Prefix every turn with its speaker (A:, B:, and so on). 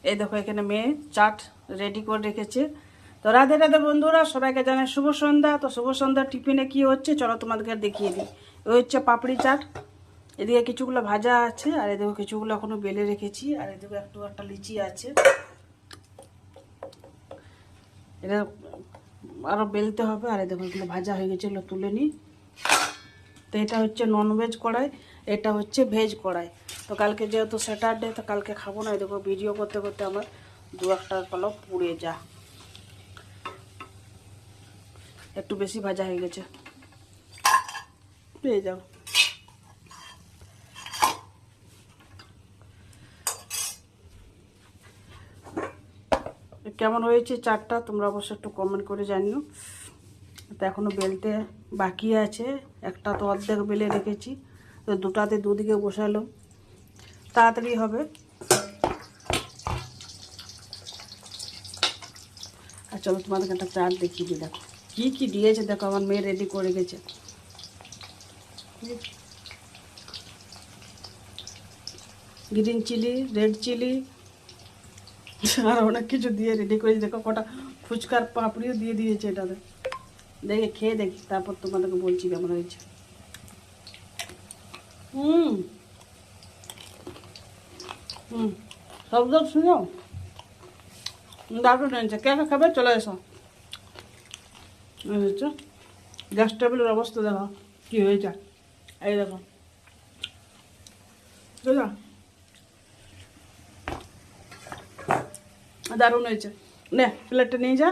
A: এই দেখো এখানে মেয়ে চাট রেডি করে রেখেছে। তো রাধে রাধে বন্ধুরা, সবাইকে জানাই শুভ সন্ধ্যা। তো শুভ সন্ধ্যা টিফিনে কি হচ্ছে চলো তোমাদেরকে দেখিয়ে দিই। ওই হচ্ছে পাপড়ি চাট, এদিকে কিছুগুলো ভাজা আছে, আর এদিকে কিছুগুলো এখনো বেলে রেখেছি, আর এদিকে একটা লিচি আছে, এটা আরও বেলতে হবে। আর এদিকে এগুলো ভাজা হয়ে গেছে, এগুলো তুলে নিই। তো এটা হচ্ছে ননভেজ কড়াই, এটা হচ্ছে ভেজ কড়াই। তো কালকে যেহেতু স্যাটারডে, তো কালকে খাবো না। দেখো ভিডিও করতে করতে আমার দু একটা পালো পুড়ে যা, একটু বেশি ভাজা হয়ে গেছে, পেয়ে যাও। কেমন হয়েছে চাটটা তোমরা অবশ্যই একটু কমেন্ট করে জানিও। তো এখনও বেলতে বাকি আছে, একটা তো অর্ধেক বেলে রেখেছি, তো দুটাতে দুদিকে বসালো, তাড়াতাড়ি হবে। আর চলো তোমাদেরকে একটা চাট দেখিয়ে দিই, দেখো কী কী দিয়েছে। দেখো আমার মেয়ে রেডি করে গেছে, গ্রিন চিলি, রেড চিলি, আর অনেক কিছু দিয়ে রেডি করেছি। দেখো কটা ফুচকার পাপড়িও দিয়ে দিয়েছে এটাতে। দেখে খেয়ে দেখি, তারপর তোমাদেরকে বলছি কেমন হয়েছে। হুম হুম শব্দ শুনো, দারুণ হয়েছে। কে কে খাবে চলে এসো। হচ্ছে গ্যাস টেবিলের অবস্থা দেখো কী হয়েছে, এই দেখো বুঝলো, দারুণ হয়েছে। নে প্লেটটা নিয়ে যা।